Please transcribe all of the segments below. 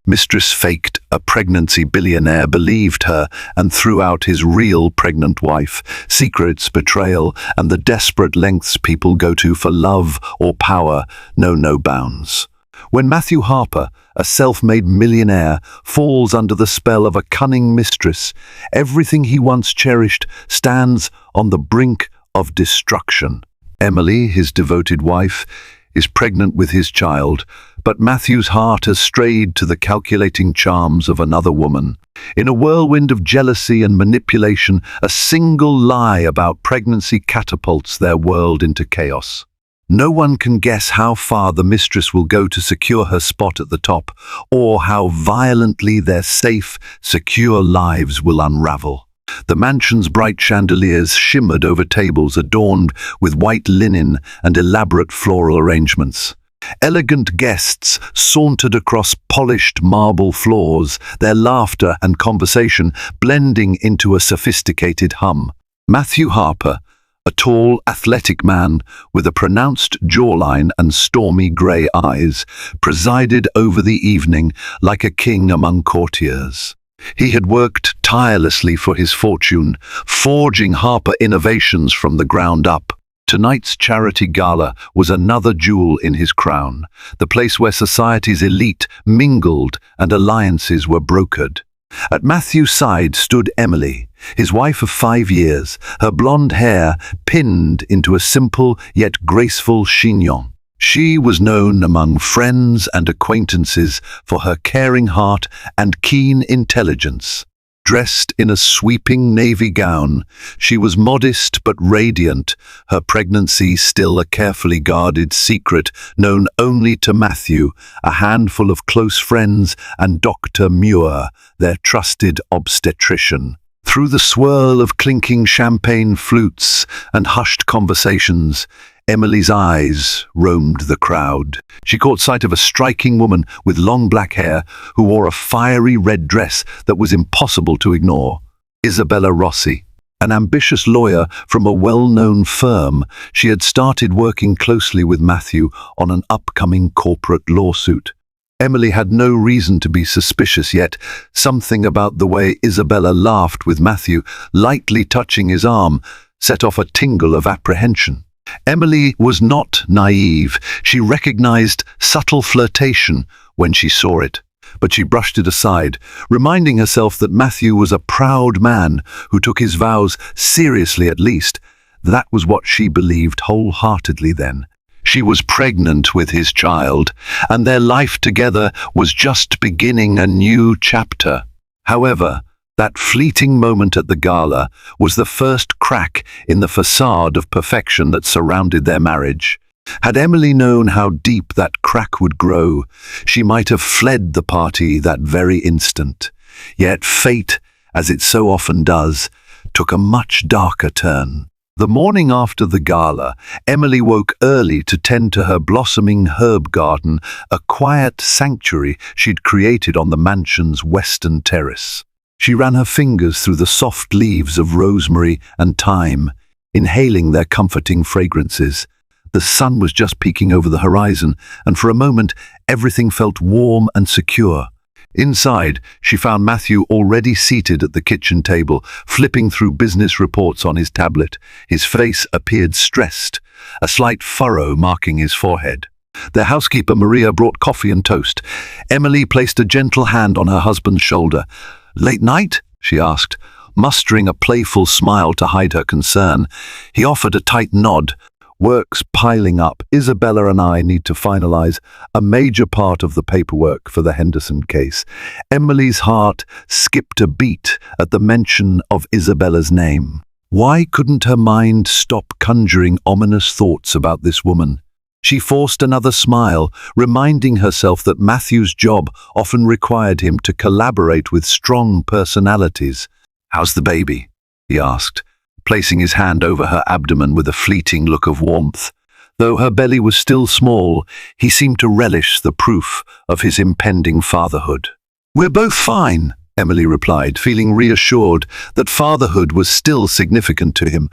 Mistress faked a pregnancy. Billionaire believed her and threw out his real pregnant wife. Secrets, betrayal, and the desperate lengths people go to for love or power know no bounds. When Matthew Harper, a self-made millionaire, falls under the spell of a cunning mistress, everything he once cherished stands on the brink of destruction. Emily, his devoted wife, is pregnant with his child, but Matthew's heart has strayed to the calculating charms of another woman. In a whirlwind of jealousy and manipulation, a single lie about pregnancy catapults their world into chaos. No one can guess how far the mistress will go to secure her spot at the top, or how violently their safe, secure lives will unravel. The mansion's bright chandeliers shimmered over tables adorned with white linen and elaborate floral arrangements. Elegant guests sauntered across polished marble floors, their laughter and conversation blending into a sophisticated hum. Matthew Harper, a tall, athletic man with a pronounced jawline and stormy grey eyes, presided over the evening like a king among courtiers. He had worked tirelessly for his fortune, forging Harper Innovations from the ground up. Tonight's charity gala was another jewel in his crown, the place where society's elite mingled and alliances were brokered. At Matthew's side stood Emily, his wife of 5 years, her blonde hair pinned into a simple yet graceful chignon. She was known among friends and acquaintances for her caring heart and keen intelligence. Dressed in a sweeping navy gown, she was modest but radiant, her pregnancy still a carefully guarded secret known only to Matthew, a handful of close friends, and Dr. Muir, their trusted obstetrician. Through the swirl of clinking champagne flutes and hushed conversations, Emily's eyes roamed the crowd. She caught sight of a striking woman with long black hair who wore a fiery red dress that was impossible to ignore. Isabella Rossi, an ambitious lawyer from a well-known firm, she had started working closely with Matthew on an upcoming corporate lawsuit. Emily had no reason to be suspicious, yet something about the way Isabella laughed with Matthew, lightly touching his arm, set off a tingle of apprehension. Emily was not naive. She recognized subtle flirtation when she saw it, but she brushed it aside, reminding herself that Matthew was a proud man who took his vows seriously at least. That was what she believed wholeheartedly then. She was pregnant with his child, and their life together was just beginning a new chapter. However, that fleeting moment at the gala was the first crack in the facade of perfection that surrounded their marriage. Had Emily known how deep that crack would grow, she might have fled the party that very instant. Yet fate, as it so often does, took a much darker turn. The morning after the gala, Emily woke early to tend to her blossoming herb garden, a quiet sanctuary she'd created on the mansion's western terrace. She ran her fingers through the soft leaves of rosemary and thyme, inhaling their comforting fragrances. The sun was just peeking over the horizon, and for a moment everything felt warm and secure. Inside, she found Matthew already seated at the kitchen table, flipping through business reports on his tablet. His face appeared stressed, a slight furrow marking his forehead. Their housekeeper Maria brought coffee and toast. Emily placed a gentle hand on her husband's shoulder. "Late night?" she asked, mustering a playful smile to hide her concern. He offered a tight nod. "Work's piling up. Isabella and I need to finalize a major part of the paperwork for the Henderson case." Emily's heart skipped a beat at the mention of Isabella's name. Why couldn't her mind stop conjuring ominous thoughts about this woman? She forced another smile, reminding herself that Matthew's job often required him to collaborate with strong personalities. "How's the baby?" he asked, placing his hand over her abdomen with a fleeting look of warmth. Though her belly was still small, he seemed to relish the proof of his impending fatherhood. "We're both fine," Emily replied, feeling reassured that fatherhood was still significant to him.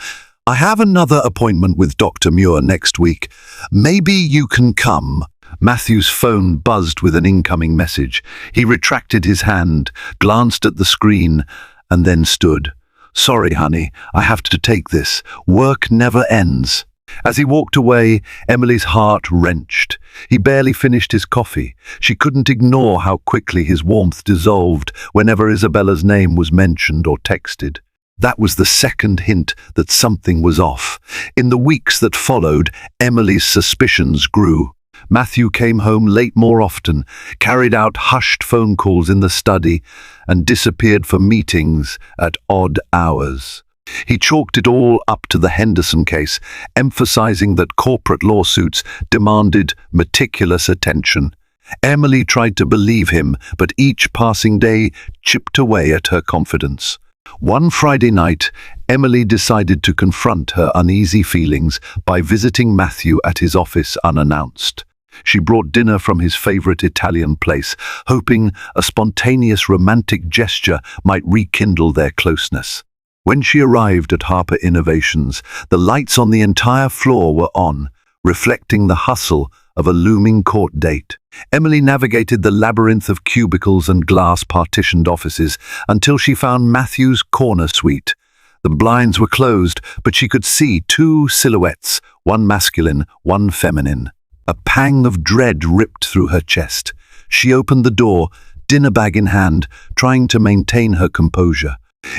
"I have another appointment with Dr. Muir next week. Maybe you can come." Matthew's phone buzzed with an incoming message. He retracted his hand, glanced at the screen, and then stood. "Sorry, honey, I have to take this. Work never ends." As he walked away, Emily's heart wrenched. He barely finished his coffee. She couldn't ignore how quickly his warmth dissolved whenever Isabella's name was mentioned or texted. That was the second hint that something was off. In the weeks that followed, Emily's suspicions grew. Matthew came home late more often, carried out hushed phone calls in the study, and disappeared for meetings at odd hours. He chalked it all up to the Henderson case, emphasizing that corporate lawsuits demanded meticulous attention. Emily tried to believe him, but each passing day chipped away at her confidence. One Friday night, Emily decided to confront her uneasy feelings by visiting Matthew at his office unannounced. She brought dinner from his favorite Italian place, hoping a spontaneous romantic gesture might rekindle their closeness. When she arrived at Harper Innovations, the lights on the entire floor were on, reflecting the hustle of a looming court date. Emily navigated the labyrinth of cubicles and glass-partitioned offices until she found Matthew's corner suite. The blinds were closed, but she could see two silhouettes, one masculine, one feminine. A pang of dread ripped through her chest. She opened the door, dinner bag in hand, trying to maintain her composure.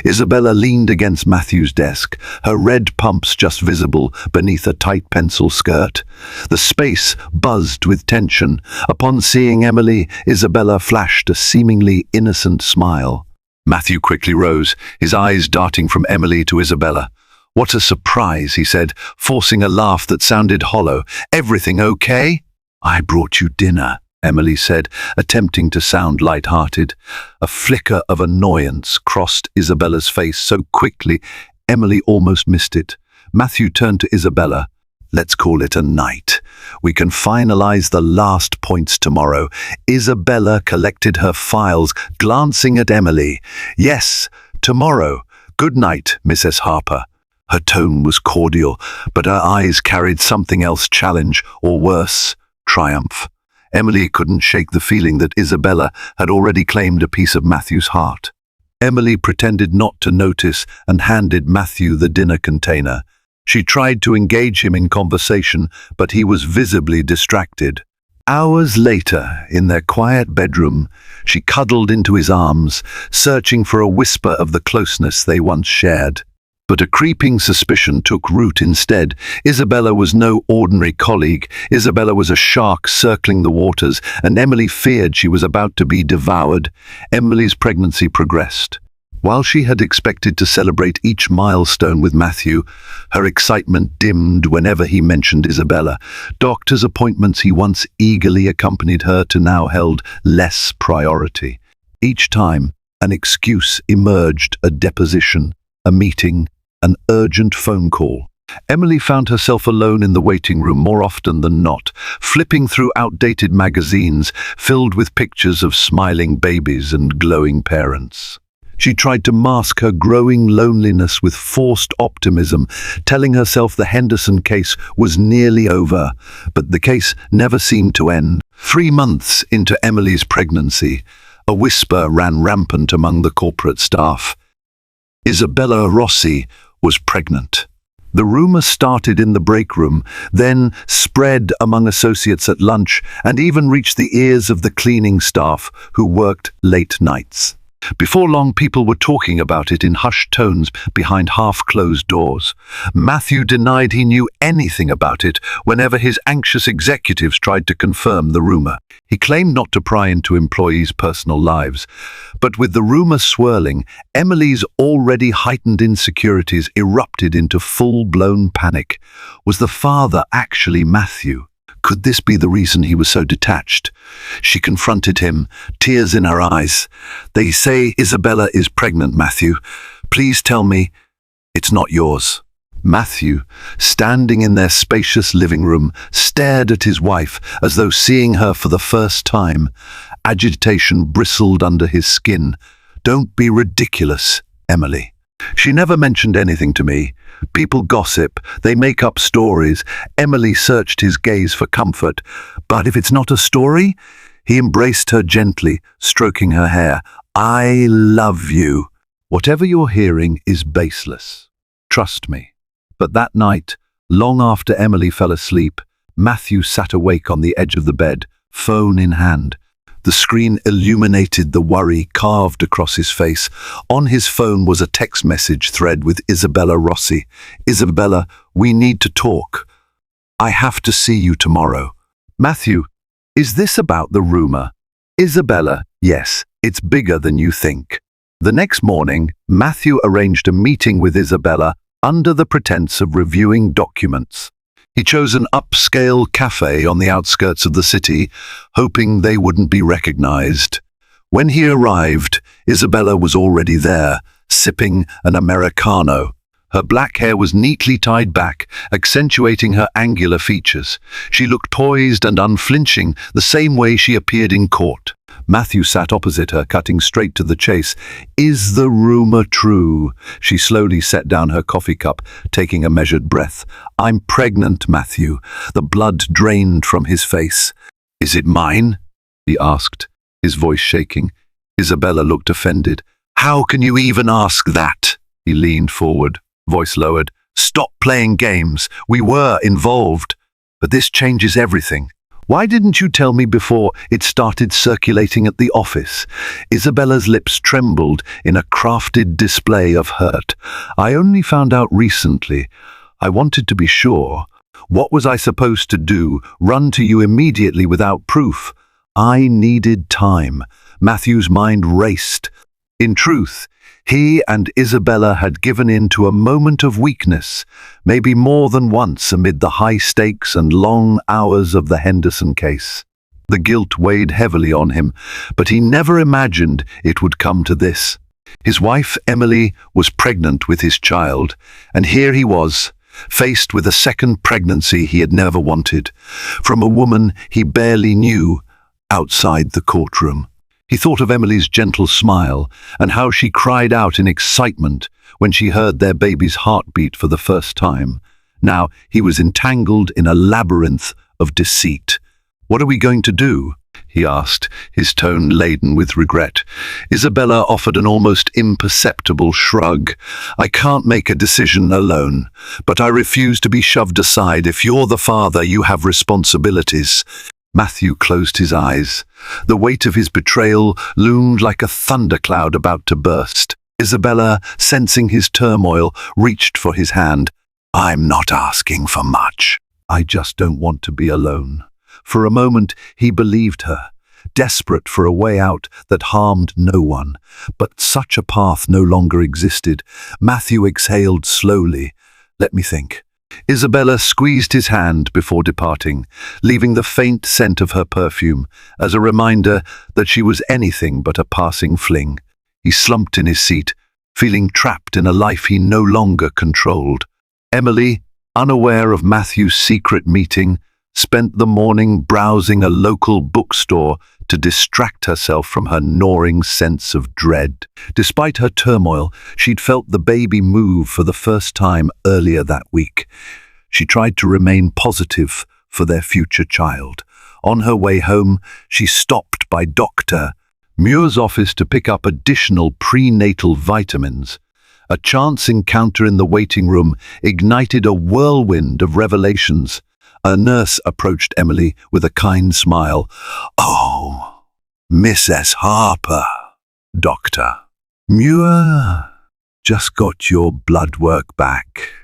Isabella leaned against Matthew's desk, her red pumps just visible beneath a tight pencil skirt. The space buzzed with tension. Upon seeing Emily, Isabella flashed a seemingly innocent smile. Matthew quickly rose, his eyes darting from Emily to Isabella. "What a surprise," he said, forcing a laugh that sounded hollow. "Everything okay?" "I brought you dinner," Emily said, attempting to sound light-hearted. A flicker of annoyance crossed Isabella's face so quickly, Emily almost missed it. Matthew turned to Isabella. "Let's call it a night. We can finalize the last points tomorrow." Isabella collected her files, glancing at Emily. "Yes, tomorrow. Good night, Mrs. Harper." Her tone was cordial, but her eyes carried something else, challenge, or worse, triumph. Emily couldn't shake the feeling that Isabella had already claimed a piece of Matthew's heart. Emily pretended not to notice and handed Matthew the dinner container. She tried to engage him in conversation, but he was visibly distracted. Hours later, in their quiet bedroom, she cuddled into his arms, searching for a whisper of the closeness they once shared. But a creeping suspicion took root instead. Isabella was no ordinary colleague. Isabella was a shark circling the waters, and Emily feared she was about to be devoured. Emily's pregnancy progressed. While she had expected to celebrate each milestone with Matthew, her excitement dimmed whenever he mentioned Isabella. Doctor's appointments he once eagerly accompanied her to now held less priority. Each time, an excuse emerged: a deposition, a meeting, an urgent phone call. Emily found herself alone in the waiting room more often than not, flipping through outdated magazines filled with pictures of smiling babies and glowing parents. She tried to mask her growing loneliness with forced optimism, telling herself the Henderson case was nearly over, but the case never seemed to end. 3 months into Emily's pregnancy, a whisper ran rampant among the corporate staff. Isabella Rossi was pregnant. The rumor started in the break room, then spread among associates at lunch, and even reached the ears of the cleaning staff who worked late nights. Before long, people were talking about it in hushed tones behind half-closed doors. Matthew denied he knew anything about it whenever his anxious executives tried to confirm the rumor. He claimed not to pry into employees' personal lives. But with the rumor swirling, Emily's already heightened insecurities erupted into full-blown panic. Was the father actually Matthew? Could this be the reason he was so detached? She confronted him, tears in her eyes. "They say Isabella is pregnant, Matthew. Please tell me it's not yours." Matthew, standing in their spacious living room, stared at his wife as though seeing her for the first time. Agitation bristled under his skin. "Don't be ridiculous, Emily." She never mentioned anything to me. People gossip, they make up stories. Emily searched his gaze for comfort. But if it's not a story? He embraced her gently, stroking her hair. I love you. Whatever you're hearing is baseless. Trust me. But that night, long after Emily fell asleep, Matthew sat awake on the edge of the bed, phone in hand. The screen illuminated the worry carved across his face. On his phone was a text message thread with Isabella Rossi. Isabella, we need to talk. I have to see you tomorrow. Matthew, is this about the rumor? Isabella, yes, it's bigger than you think. The next morning, Matthew arranged a meeting with Isabella under the pretense of reviewing documents. He chose an upscale cafe on the outskirts of the city, hoping they wouldn't be recognized. When he arrived, Isabella was already there, sipping an Americano. Her black hair was neatly tied back, accentuating her angular features. She looked poised and unflinching, the same way she appeared in court. Matthew sat opposite her, cutting straight to the chase. Is the rumor true? She slowly set down her coffee cup, taking a measured breath. I'm pregnant, Matthew. The blood drained from his face. Is it mine? He asked, his voice shaking. Isabella looked offended. How can you even ask that? He leaned forward, voice lowered. Stop playing games. We were involved. But this changes everything. Why didn't you tell me before it started circulating at the office? Isabella's lips trembled in a crafted display of hurt. I only found out recently. I wanted to be sure. What was I supposed to do? Run to you immediately without proof? I needed time. Matthew's mind raced. In truth, he and Isabella had given in to a moment of weakness, maybe more than once amid the high stakes and long hours of the Henderson case. The guilt weighed heavily on him, but he never imagined it would come to this. His wife, Emily, was pregnant with his child, and here he was, faced with a second pregnancy he had never wanted, from a woman he barely knew outside the courtroom. He thought of Emily's gentle smile and how she cried out in excitement when she heard their baby's heartbeat for the first time. Now he was entangled in a labyrinth of deceit. What are we going to do? He asked, his tone laden with regret. Isabella offered an almost imperceptible shrug. I can't make a decision alone, but I refuse to be shoved aside. If you're the father, you have responsibilities. Matthew closed his eyes. The weight of his betrayal loomed like a thundercloud about to burst. Isabella, sensing his turmoil, reached for his hand. I'm not asking for much. I just don't want to be alone. For a moment, he believed her, desperate for a way out that harmed no one. But such a path no longer existed. Matthew exhaled slowly. Let me think. Isabella squeezed his hand before departing, leaving the faint scent of her perfume as a reminder that she was anything but a passing fling. He slumped in his seat, feeling trapped in a life he no longer controlled. Emily, unaware of Matthew's secret meeting, spent the morning browsing a local bookstore to distract herself from her gnawing sense of dread. Despite her turmoil, she'd felt the baby move for the first time earlier that week. She tried to remain positive for their future child. On her way home, she stopped by Dr. Muir's office to pick up additional prenatal vitamins. A chance encounter in the waiting room ignited a whirlwind of revelations. A nurse approached Emily with a kind smile. Oh, Mrs. Harper, Doctor. Muir just got your blood work back.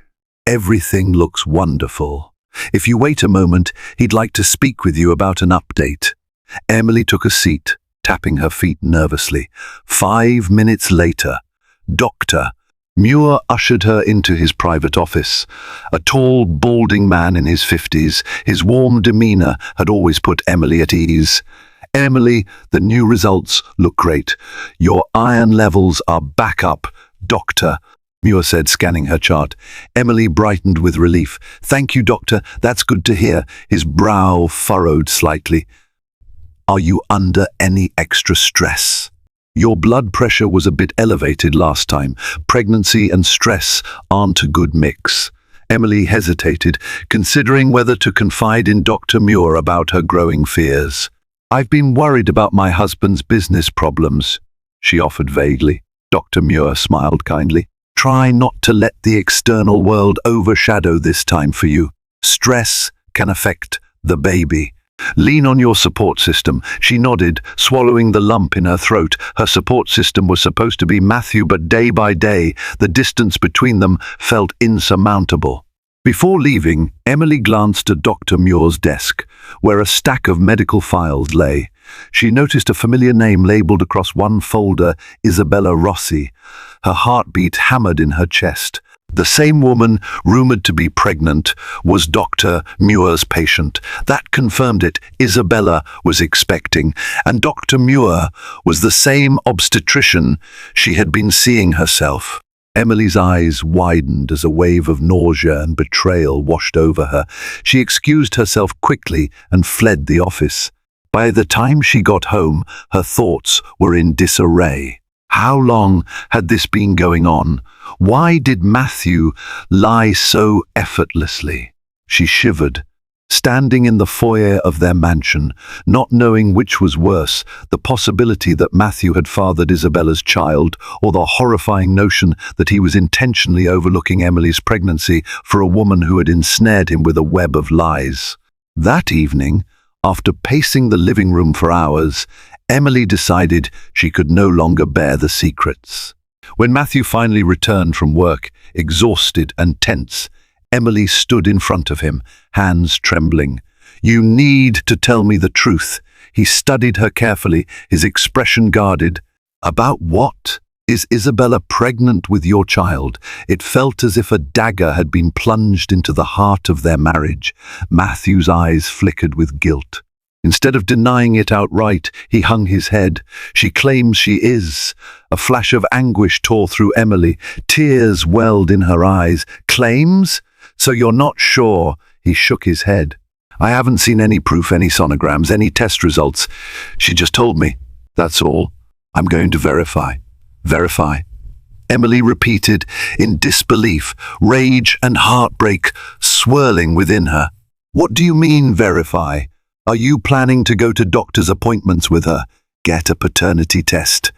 Everything looks wonderful. If you wait a moment, he'd like to speak with you about an update. Emily took a seat, tapping her feet nervously. 5 minutes later, Dr. Muir ushered her into his private office. A tall, balding man in his 50s, his warm demeanor had always put Emily at ease. Emily, the new results look great. Your iron levels are back up, Doctor, Muir said, scanning her chart. Emily brightened with relief. Thank you, Doctor. That's good to hear. His brow furrowed slightly. Are you under any extra stress? Your blood pressure was a bit elevated last time. Pregnancy and stress aren't a good mix. Emily hesitated, considering whether to confide in Dr. Muir about her growing fears. I've been worried about my husband's business problems, she offered vaguely. Dr. Muir smiled kindly. Try not to let the external world overshadow this time for you. Stress can affect the baby. Lean on your support system. She nodded, swallowing the lump in her throat. Her support system was supposed to be Matthew, but day by day, the distance between them felt insurmountable. Before leaving, Emily glanced at Dr. Muir's desk, where a stack of medical files lay. She noticed a familiar name labeled across one folder, Isabella Rossi. Her heartbeat hammered in her chest. The same woman, rumored to be pregnant, was Dr. Muir's patient. That confirmed it. Isabella was expecting, and Dr. Muir was the same obstetrician she had been seeing herself. Emily's eyes widened as a wave of nausea and betrayal washed over her. She excused herself quickly and fled the office. By the time she got home, her thoughts were in disarray. How long had this been going on? Why did Matthew lie so effortlessly? She shivered, standing in the foyer of their mansion, not knowing which was worse, the possibility that Matthew had fathered Isabella's child, or the horrifying notion that he was intentionally overlooking Emily's pregnancy for a woman who had ensnared him with a web of lies. That evening, after pacing the living room for hours, Emily decided she could no longer bear the secrets. When Matthew finally returned from work, exhausted and tense, Emily stood in front of him, hands trembling. "You need to tell me the truth." He studied her carefully, his expression guarded. "About what? Is Isabella pregnant with your child?" It felt as if a dagger had been plunged into the heart of their marriage. Matthew's eyes flickered with guilt. Instead of denying it outright, he hung his head. "She claims she is." A flash of anguish tore through Emily. Tears welled in her eyes. "Claims? So you're not sure?" He shook his head. "I haven't seen any proof, any sonograms, any test results. She just told me. That's all. I'm going to verify." "Verify?" Emily repeated in disbelief, rage and heartbreak swirling within her. "What do you mean, verify? Are you planning to go to doctor's appointments with her? Get a paternity test."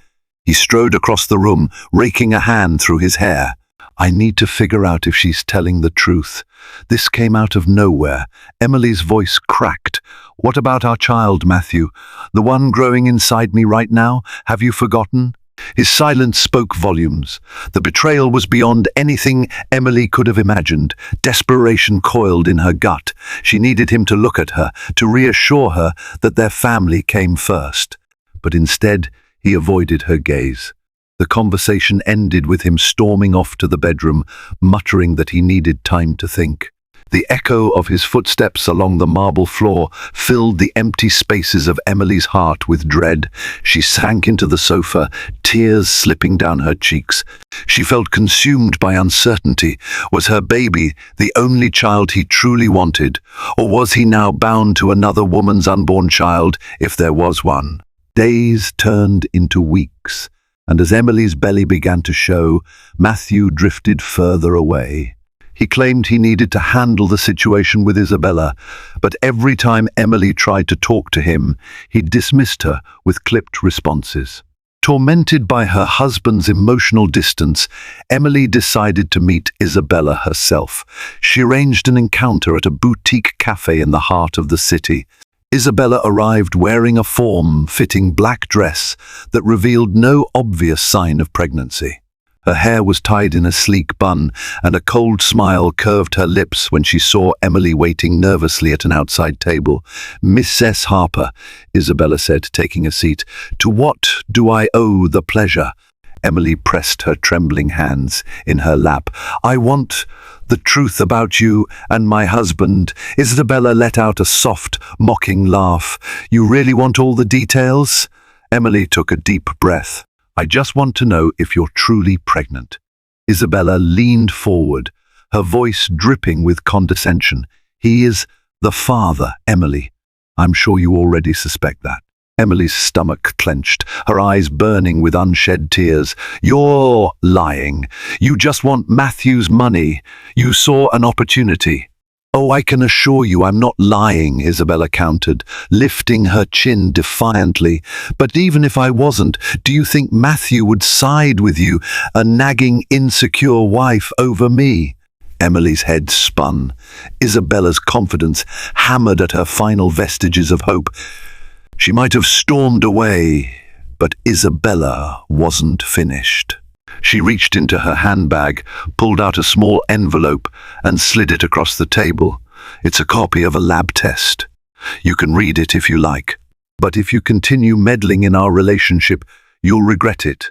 He strode across the room, raking a hand through his hair. "I need to figure out if she's telling the truth." This came out of nowhere. Emily's voice cracked. "What about our child, Matthew? The one growing inside me right now? Have you forgotten?" His silence spoke volumes. The betrayal was beyond anything Emily could have imagined. Desperation coiled in her gut. She needed him to look at her, to reassure her that their family came first. But instead, he avoided her gaze. The conversation ended with him storming off to the bedroom, muttering that he needed time to think. The echo of his footsteps along the marble floor filled the empty spaces of Emily's heart with dread. She sank into the sofa, tears slipping down her cheeks. She felt consumed by uncertainty. Was her baby the only child he truly wanted, or was he now bound to another woman's unborn child, if there was one? Days turned into weeks, and as Emily's belly began to show, Matthew drifted further away. He claimed he needed to handle the situation with Isabella, but every time Emily tried to talk to him, he dismissed her with clipped responses. Tormented by her husband's emotional distance, Emily decided to meet Isabella herself. She arranged an encounter at a boutique cafe in the heart of the city. Isabella arrived wearing a form-fitting black dress that revealed no obvious sign of pregnancy. Her hair was tied in a sleek bun, and a cold smile curved her lips when she saw Emily waiting nervously at an outside table. "Mistress Harper," Isabella said, taking a seat. "To what do I owe the pleasure?" Emily pressed her trembling hands in her lap. "I want the truth about you and my husband." Isabella let out a soft, mocking laugh. "You really want all the details?" Emily took a deep breath. "I just want to know if you're truly pregnant." Isabella leaned forward, her voice dripping with condescension. "He is the father, Emily. I'm sure you already suspect that." Emily's stomach clenched, her eyes burning with unshed tears. "You're lying. You just want Matthew's money. You saw an opportunity." "Oh, I can assure you I'm not lying," Isabella countered, lifting her chin defiantly. "But even if I wasn't, do you think Matthew would side with you, a nagging, insecure wife, over me?" Emily's head spun. Isabella's confidence hammered at her final vestiges of hope. She might have stormed away, but Isabella wasn't finished. She reached into her handbag, pulled out a small envelope, and slid it across the table. "It's a copy of a lab test. You can read it if you like. But if you continue meddling in our relationship, you'll regret it."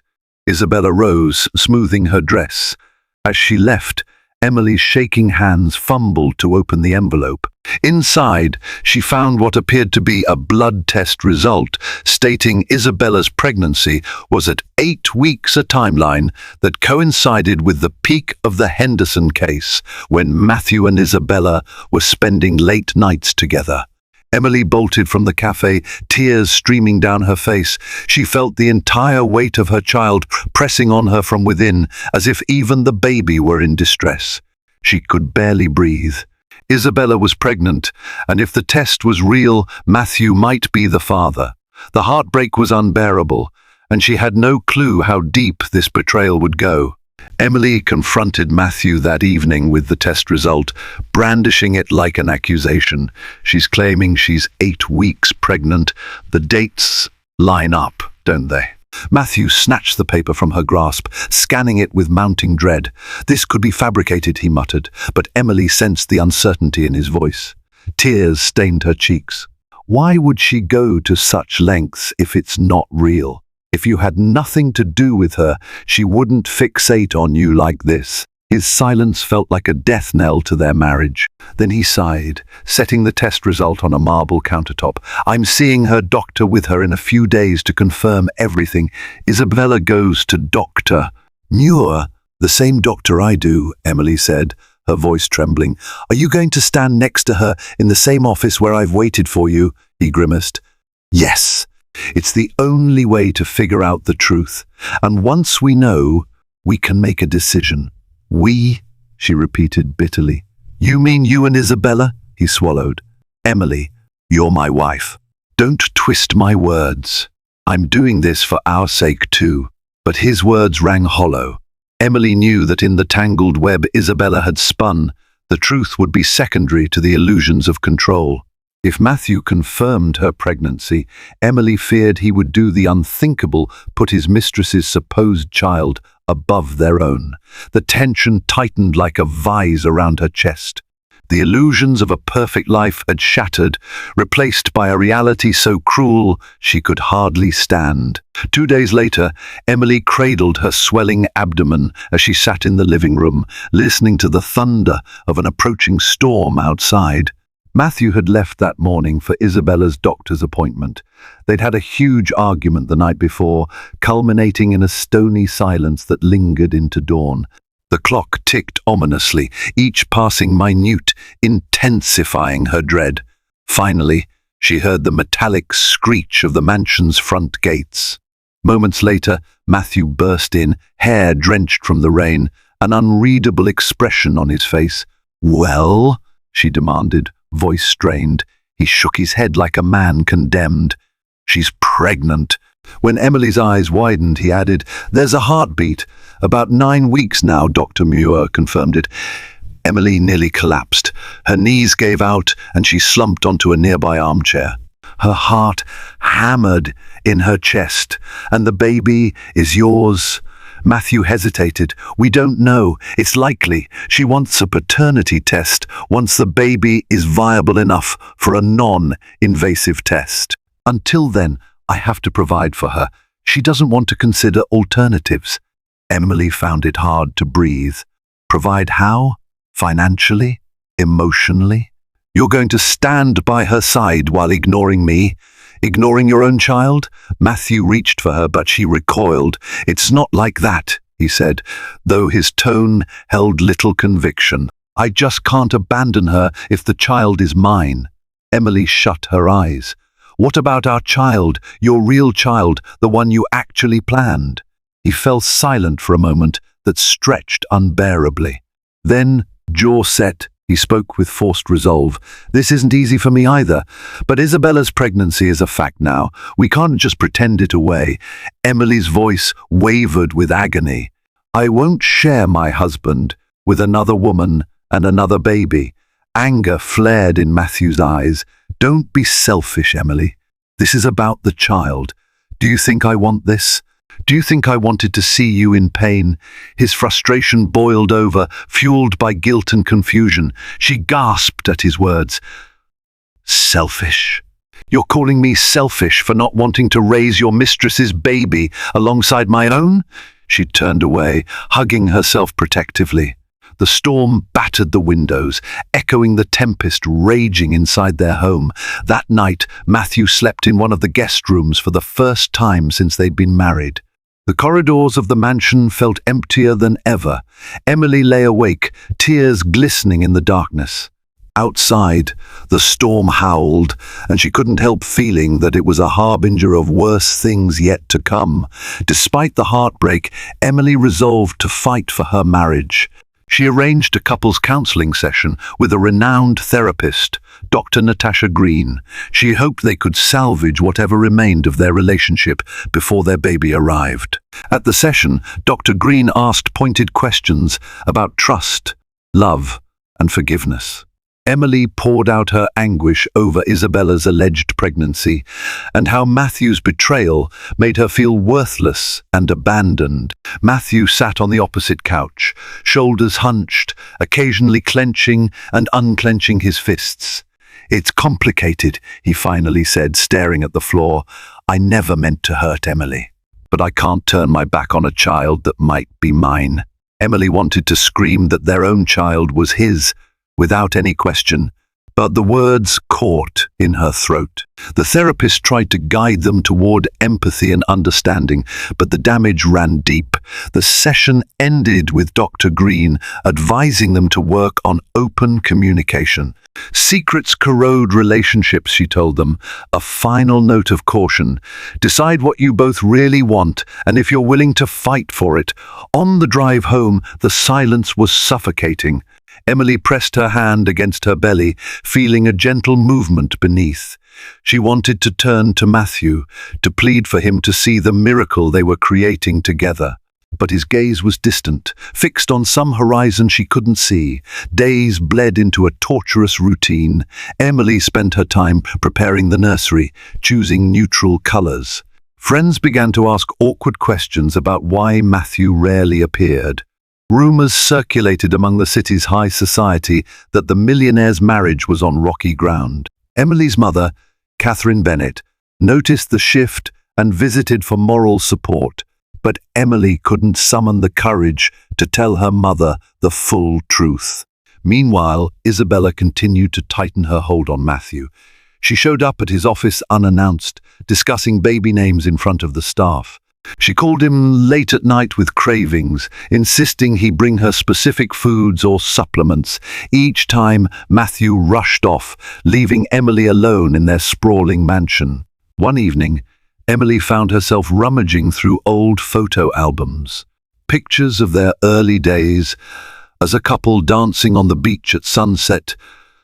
Isabella rose, smoothing her dress. As she left, Emily's shaking hands fumbled to open the envelope. Inside, she found what appeared to be a blood test result, stating Isabella's pregnancy was at 8 weeks, a timeline that coincided with the peak of the Henderson case, when Matthew and Isabella were spending late nights together. Emily bolted from the cafe, tears streaming down her face. She felt the entire weight of her child pressing on her from within, as if even the baby were in distress. She could barely breathe. Isabella was pregnant, and if the test was real, Matthew might be the father. The heartbreak was unbearable, and she had no clue how deep this betrayal would go. Emily confronted Matthew that evening with the test result, brandishing it like an accusation. She's claiming she's 8 weeks pregnant. The dates line up, don't they? Matthew snatched the paper from her grasp, scanning it with mounting dread. "This could be fabricated," he muttered, but Emily sensed the uncertainty in his voice. Tears stained her cheeks. Why would she go to such lengths if it's not real? If you had nothing to do with her, she wouldn't fixate on you like this. His silence felt like a death knell to their marriage. Then he sighed, setting the test result on a marble countertop. "I'm seeing her doctor with her in a few days to confirm everything." Isabella goes to Dr. Muir, the same doctor I do, Emily said, her voice trembling. "Are you going to stand next to her in the same office where I've waited for you?" He grimaced. "Yes. It's the only way to figure out the truth. And once we know, we can make a decision." "We?" she repeated bitterly. "You mean you and Isabella?" He swallowed. "Emily, you're my wife. Don't twist my words. I'm doing this for our sake too." But his words rang hollow. Emily knew that in the tangled web Isabella had spun, the truth would be secondary to the illusions of control. If Matthew confirmed her pregnancy, Emily feared he would do the unthinkable, put his mistress's supposed child above their own. The tension tightened like a vise around her chest. The illusions of a perfect life had shattered, replaced by a reality so cruel she could hardly stand. 2 days later, Emily cradled her swelling abdomen as she sat in the living room, listening to the thunder of an approaching storm outside. Matthew had left that morning for Isabella's doctor's appointment. They'd had a huge argument the night before, culminating in a stony silence that lingered into dawn. The clock ticked ominously, each passing minute, intensifying her dread. Finally, she heard the metallic screech of the mansion's front gates. Moments later, Matthew burst in, hair drenched from the rain, an unreadable expression on his face. "Well?" she demanded, voice strained. He shook his head like a man condemned. "She's pregnant." When Emily's eyes widened, he added, "There's a heartbeat. About 9 weeks now," Dr. Muir confirmed it. Emily nearly collapsed. Her knees gave out and she slumped onto a nearby armchair. Her heart hammered in her chest. "And the baby is yours?" Matthew hesitated. "We don't know. It's likely. She wants a paternity test once the baby is viable enough for a non-invasive test. Until then, I have to provide for her. She doesn't want to consider alternatives." Emily found it hard to breathe. "Provide how? Financially? Emotionally? You're going to stand by her side while ignoring me? Ignoring your own child?" Matthew reached for her, but she recoiled. "It's not like that," he said, though his tone held little conviction. "I just can't abandon her if the child is mine." Emily shut her eyes. What about our child, your real child, the one you actually planned? He fell silent for a moment that stretched unbearably. Then, jaw set, he spoke with forced resolve. This isn't easy for me either, but Isabella's pregnancy is a fact now. We can't just pretend it away. Emily's voice wavered with agony. I won't share my husband with another woman and another baby. Anger flared in Matthew's eyes. Don't be selfish, Emily. This is about the child. Do you think I want this? Do you think I wanted to see you in pain? His frustration boiled over, fueled by guilt and confusion. She gasped at his words. Selfish? You're calling me selfish for not wanting to raise your mistress's baby alongside my own? She turned away, hugging herself protectively. The storm battered the windows, echoing the tempest raging inside their home. That night, Matthew slept in one of the guest rooms for the first time since they'd been married. The corridors of the mansion felt emptier than ever. Emily lay awake, tears glistening in the darkness. Outside, the storm howled, and she couldn't help feeling that it was a harbinger of worse things yet to come. Despite the heartbreak, Emily resolved to fight for her marriage. She arranged a couples counseling session with a renowned therapist, Dr. Natasha Green. She hoped they could salvage whatever remained of their relationship before their baby arrived. At the session, Dr. Green asked pointed questions about trust, love, and forgiveness. Emily poured out her anguish over Isabella's alleged pregnancy and how Matthew's betrayal made her feel worthless and abandoned. Matthew sat on the opposite couch, shoulders hunched, occasionally clenching and unclenching his fists. It's complicated, he finally said, staring at the floor. I never meant to hurt Emily, but I can't turn my back on a child that might be mine. Emily wanted to scream that their own child was his, without any question, but the words caught in her throat. The therapist tried to guide them toward empathy and understanding, but the damage ran deep. The session ended with Dr. Green advising them to work on open communication. Secrets corrode relationships, she told them. A final note of caution. Decide what you both really want, and if you're willing to fight for it. On the drive home, the silence was suffocating. Emily pressed her hand against her belly, feeling a gentle movement beneath. She wanted to turn to Matthew, to plead for him to see the miracle they were creating together. But his gaze was distant, fixed on some horizon she couldn't see. Days bled into a torturous routine. Emily spent her time preparing the nursery, choosing neutral colors. Friends began to ask awkward questions about why Matthew rarely appeared. Rumors circulated among the city's high society that the millionaire's marriage was on rocky ground. Emily's mother, Catherine Bennett, noticed the shift and visited for moral support, but Emily couldn't summon the courage to tell her mother the full truth. Meanwhile, Isabella continued to tighten her hold on Matthew. She showed up at his office unannounced, discussing baby names in front of the staff. She called him late at night with cravings, insisting he bring her specific foods or supplements. Each time, Matthew rushed off, leaving Emily alone in their sprawling mansion. One evening, Emily found herself rummaging through old photo albums. Pictures of their early days, as a couple dancing on the beach at sunset,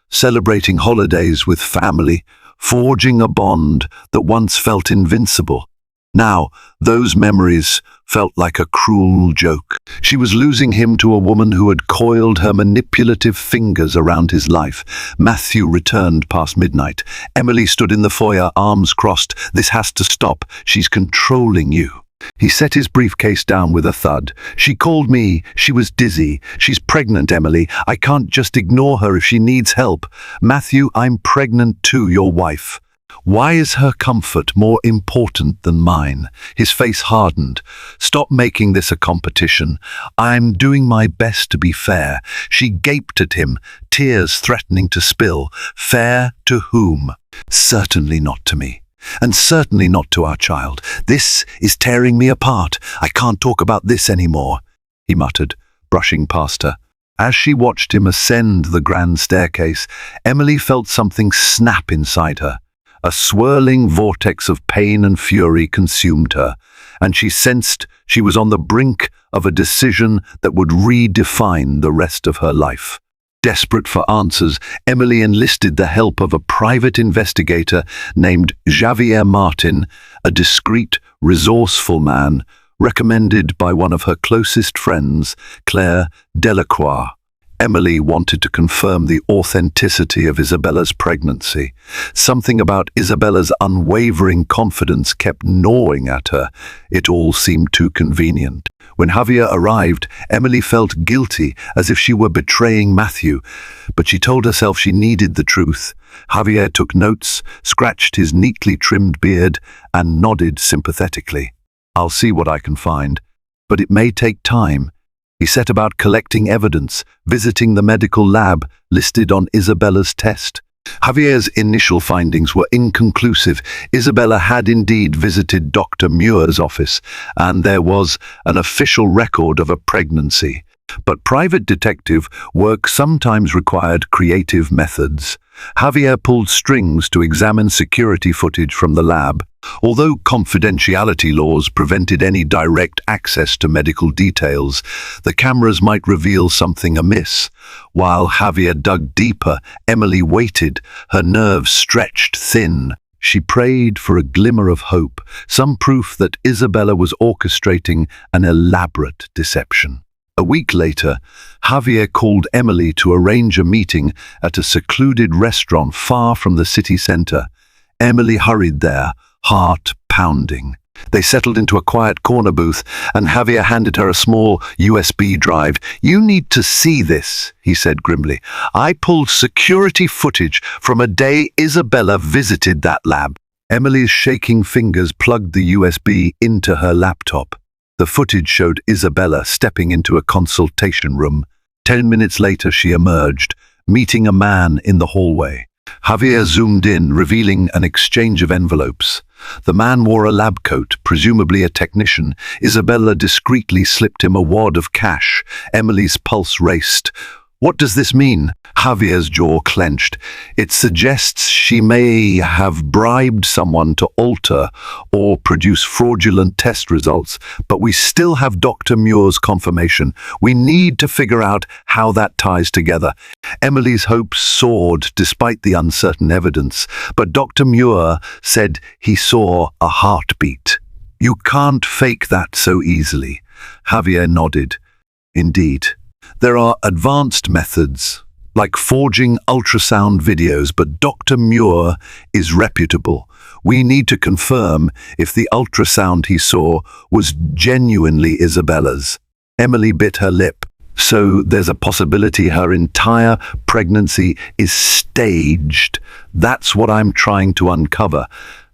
celebrating holidays with family, forging a bond that once felt invincible. Now, those memories felt like a cruel joke. She was losing him to a woman who had coiled her manipulative fingers around his life. Matthew returned past midnight. Emily stood in the foyer, arms crossed. This has to stop. She's controlling you. He set his briefcase down with a thud. She called me. She was dizzy. She's pregnant, Emily. I can't just ignore her if she needs help. Matthew, I'm pregnant too, your wife. Why is her comfort more important than mine? His face hardened. Stop making this a competition. I'm doing my best to be fair. She gaped at him, tears threatening to spill. Fair to whom? Certainly not to me. And certainly not to our child. This is tearing me apart. I can't talk about this anymore, he muttered, brushing past her. As she watched him ascend the grand staircase, Emily felt something snap inside her. A swirling vortex of pain and fury consumed her, and she sensed she was on the brink of a decision that would redefine the rest of her life. Desperate for answers, Emily enlisted the help of a private investigator named Javier Martin, a discreet, resourceful man recommended by one of her closest friends, Claire Delacroix. Emily wanted to confirm the authenticity of Isabella's pregnancy. Something about Isabella's unwavering confidence kept gnawing at her. It all seemed too convenient. When Javier arrived, Emily felt guilty, as if she were betraying Matthew, but she told herself she needed the truth. Javier took notes, scratched his neatly trimmed beard, and nodded sympathetically. "I'll see what I can find, but it may take time." He set about collecting evidence, visiting the medical lab listed on Isabella's test. Javier's initial findings were inconclusive. Isabella had indeed visited Dr. Muir's office, and there was an official record of a pregnancy. But private detective work sometimes required creative methods. Javier pulled strings to examine security footage from the lab. Although confidentiality laws prevented any direct access to medical details, the cameras might reveal something amiss. While Javier dug deeper, Emily waited, her nerves stretched thin. She prayed for a glimmer of hope, some proof that Isabella was orchestrating an elaborate deception. A week later, Javier called Emily to arrange a meeting at a secluded restaurant far from the city centre. Emily hurried there, heart pounding. They settled into a quiet corner booth, and Javier handed her a small USB drive. "You need to see this," he said grimly. "I pulled security footage from a day Isabella visited that lab." Emily's shaking fingers plugged the USB into her laptop. The footage showed Isabella stepping into a consultation room. 10 minutes later, she emerged, meeting a man in the hallway. Javier zoomed in, revealing an exchange of envelopes. The man wore a lab coat, presumably a technician. Isabella discreetly slipped him a wad of cash. Emily's pulse raced. "What does this mean?" Javier's jaw clenched. "It suggests she may have bribed someone to alter or produce fraudulent test results, but we still have Dr. Muir's confirmation. We need to figure out how that ties together." Emily's hopes soared despite the uncertain evidence, but Dr. Muir said he saw a heartbeat. "You can't fake that so easily." Javier nodded. "Indeed. There are advanced methods, like forging ultrasound videos, but Dr. Muir is reputable. We need to confirm if the ultrasound he saw was genuinely Isabella's." Emily bit her lip. "So there's a possibility her entire pregnancy is staged. That's what I'm trying to uncover,"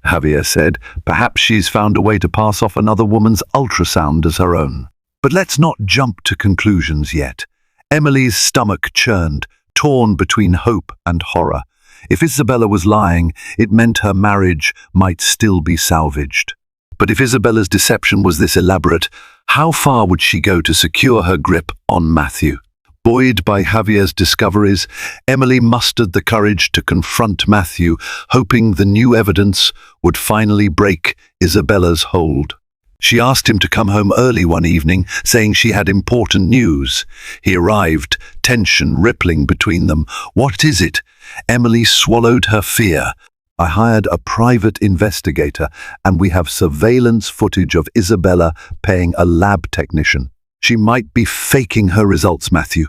Javier said. "Perhaps she's found a way to pass off another woman's ultrasound as her own. But let's not jump to conclusions yet." Emily's stomach churned, torn between hope and horror. If Isabella was lying, it meant her marriage might still be salvaged. But if Isabella's deception was this elaborate, how far would she go to secure her grip on Matthew? Buoyed by Javier's discoveries, Emily mustered the courage to confront Matthew, hoping the new evidence would finally break Isabella's hold. She asked him to come home early one evening, saying she had important news. He arrived, tension rippling between them. "What is it?" Emily swallowed her fear. "I hired a private investigator, and we have surveillance footage of Isabella paying a lab technician. She might be faking her results, Matthew.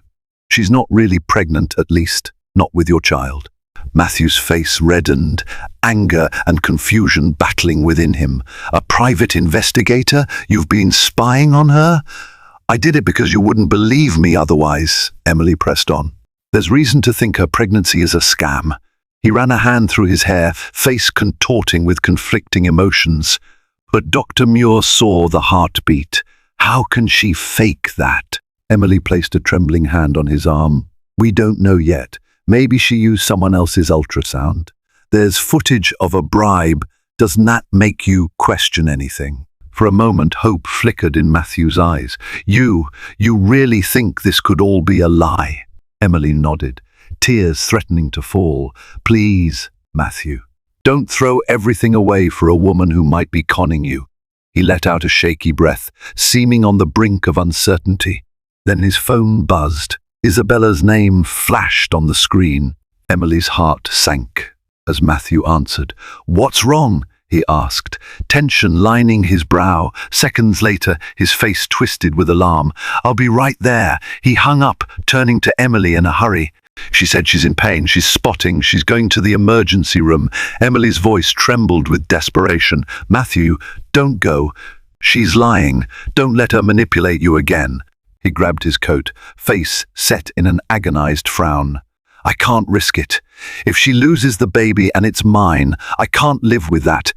She's not really pregnant, at least, not with your child." Matthew's face reddened, anger and confusion battling within him. "A private investigator? You've been spying on her?" "I did it because you wouldn't believe me otherwise," Emily pressed on. "There's reason to think her pregnancy is a scam." He ran a hand through his hair, face contorting with conflicting emotions. "But Dr. Muir saw the heartbeat. How can she fake that?" Emily placed a trembling hand on his arm. "We don't know yet. Maybe she used someone else's ultrasound. There's footage of a bribe. Doesn't that make you question anything?" For a moment, hope flickered in Matthew's eyes. You really think this could all be a lie?" Emily nodded, tears threatening to fall. "Please, Matthew, Don't throw everything away for a woman who might be conning you. He let out a shaky breath, seeming on the brink of uncertainty. Then his phone buzzed. Isabella's name flashed on the screen. Emily's heart sank as Matthew answered. "What's wrong?" he asked, tension lining his brow. Seconds later, his face twisted with alarm. "I'll be right there." He hung up, turning to Emily in a hurry. She said she's in pain, she's spotting, she's going to the emergency room. Emily's voice trembled with desperation. "Matthew, don't go. She's lying. Don't let her manipulate you again." He grabbed his coat, face set in an agonized frown. "I can't risk it. If she loses the baby and it's mine, I can't live with that."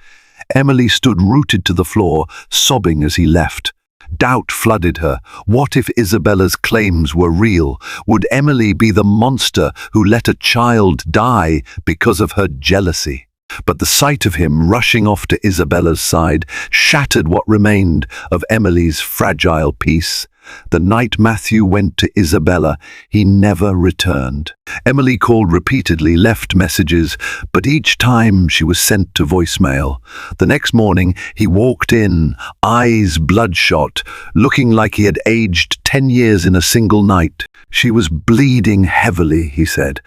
Emily stood rooted to the floor, sobbing as he left. Doubt flooded her. What if Isabella's claims were real? Would Emily be the monster who let a child die because of her jealousy? But the sight of him rushing off to Isabella's side shattered what remained of Emily's fragile peace. The night Matthew went to Isabella, he never returned. Emily called repeatedly, left messages, but each time she was sent to voicemail. The next morning, he walked in, eyes bloodshot, looking like he had aged 10 years in a single night. She was bleeding heavily, he said.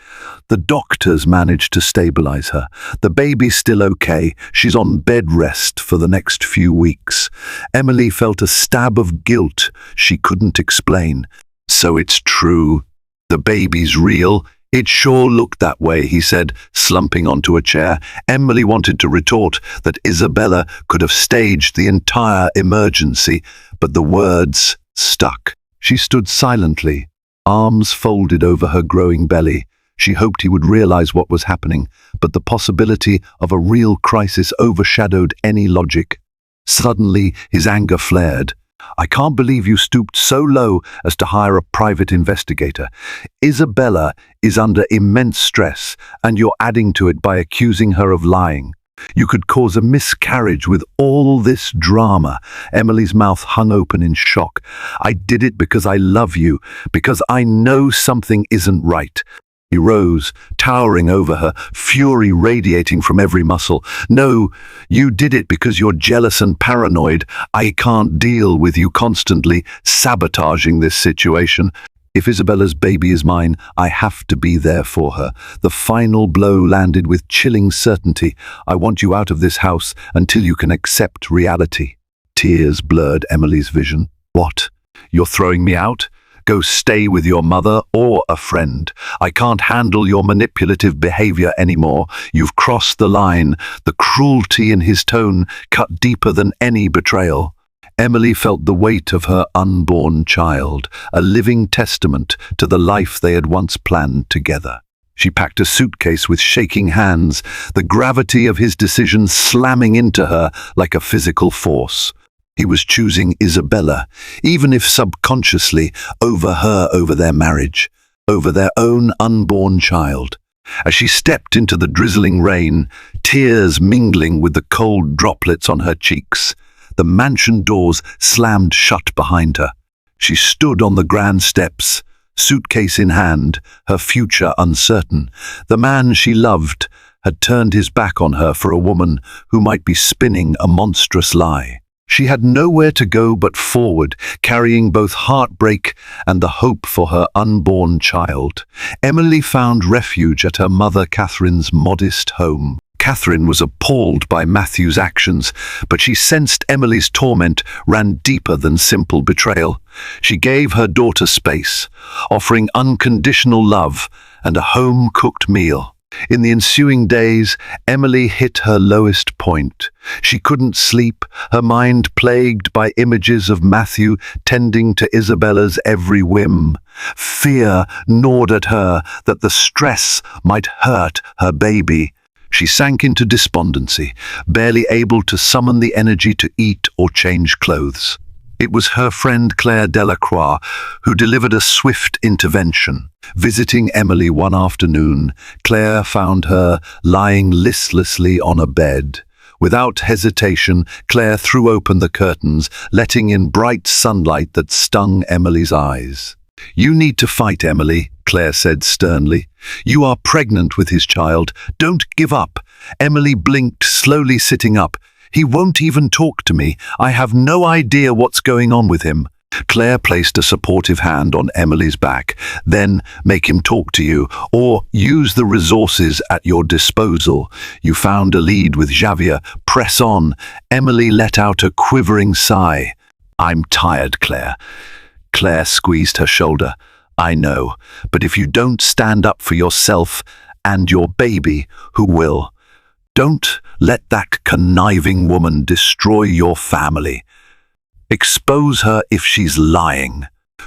The doctors managed to stabilize her. The baby's still okay. She's on bed rest for the next few weeks. Emily felt a stab of guilt she couldn't explain. "So it's true. The baby's real." "It sure looked that way," he said, slumping onto a chair. Emily wanted to retort that Isabella could have staged the entire emergency, but the words stuck. She stood silently, arms folded over her growing belly. She hoped he would realize what was happening, but the possibility of a real crisis overshadowed any logic. Suddenly, his anger flared. "I can't believe you stooped so low as to hire a private investigator. Isabella is under immense stress, and you're adding to it by accusing her of lying. You could cause a miscarriage with all this drama." Emily's mouth hung open in shock. "I did it because I love you, because I know something isn't right." He rose, towering over her, fury radiating from every muscle. "No, you did it because you're jealous and paranoid. I can't deal with you constantly sabotaging this situation. If Isabella's baby is mine, I have to be there for her." The final blow landed with chilling certainty. "I want you out of this house until you can accept reality." Tears blurred Emily's vision. "What? You're throwing me out? Go stay with your mother or a friend. I can't handle your manipulative behavior anymore. You've crossed the line." The cruelty in his tone cut deeper than any betrayal. Emily felt the weight of her unborn child, a living testament to the life they had once planned together. She packed a suitcase with shaking hands, the gravity of his decision slamming into her like a physical force. He was choosing Isabella, even if subconsciously, over their marriage, over their own unborn child. As she stepped into the drizzling rain, tears mingling with the cold droplets on her cheeks, the mansion doors slammed shut behind her. She stood on the grand steps, suitcase in hand, her future uncertain. The man she loved had turned his back on her for a woman who might be spinning a monstrous lie. She had nowhere to go but forward, carrying both heartbreak and the hope for her unborn child. Emily found refuge at her mother Catherine's modest home. Catherine was appalled by Matthew's actions, but she sensed Emily's torment ran deeper than simple betrayal. She gave her daughter space, offering unconditional love and a home-cooked meal. In the ensuing days, Emily hit her lowest point. She couldn't sleep, her mind plagued by images of Matthew tending to Isabella's every whim. Fear gnawed at her that the stress might hurt her baby. She sank into despondency, barely able to summon the energy to eat or change clothes. It was her friend Claire Delacroix who delivered a swift intervention. Visiting Emily one afternoon, Claire found her lying listlessly on a bed. Without hesitation, Claire threw open the curtains, letting in bright sunlight that stung Emily's eyes. You need to fight, Emily, Claire said sternly. You are pregnant with his child. Don't give up. Emily blinked, slowly sitting up. He won't even talk to me. I have no idea what's going on with him. Claire placed a supportive hand on Emily's back. Then make him talk to you, or use the resources at your disposal. You found a lead with Javier. Press on. Emily let out a quivering sigh. I'm tired, Claire. Claire squeezed her shoulder. I know, but if you don't stand up for yourself and your baby, who will? Don't let that conniving woman destroy your family. Expose her if she's lying.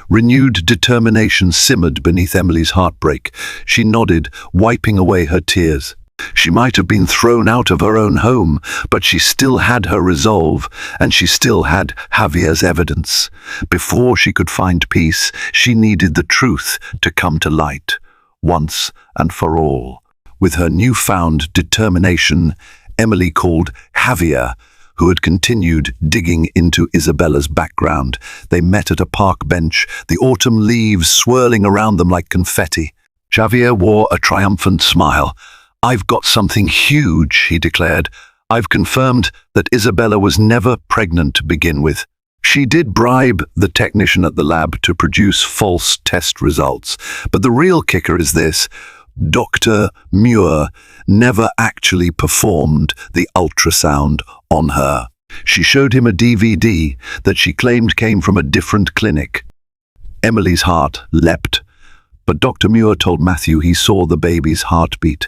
Renewed determination simmered beneath Emily's heartbreak. She nodded, wiping away her tears. She might have been thrown out of her own home, but she still had her resolve, and she still had Javier's evidence. Before she could find peace, she needed the truth to come to light, once and for all. With her newfound determination, Emily called Javier, who had continued digging into Isabella's background. They met at a park bench, the autumn leaves swirling around them like confetti. Javier wore a triumphant smile. I've got something huge, he declared. I've confirmed that Isabella was never pregnant to begin with. She did bribe the technician at the lab to produce false test results. But the real kicker is this. Dr. Muir never actually performed the ultrasound on her. She showed him a DVD that she claimed came from a different clinic. Emily's heart leapt, but Dr. Muir told Matthew he saw the baby's heartbeat.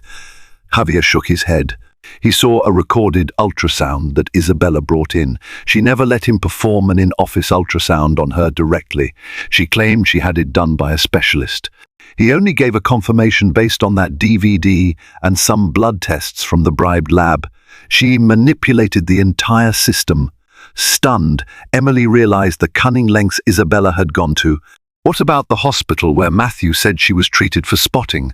Javier shook his head. He saw a recorded ultrasound that Isabella brought in. She never let him perform an in-office ultrasound on her directly. She claimed she had it done by a specialist. He only gave a confirmation based on that DVD and some blood tests from the bribed lab. She manipulated the entire system. Stunned, Emily realized the cunning lengths Isabella had gone to. What about the hospital where Matthew said she was treated for spotting?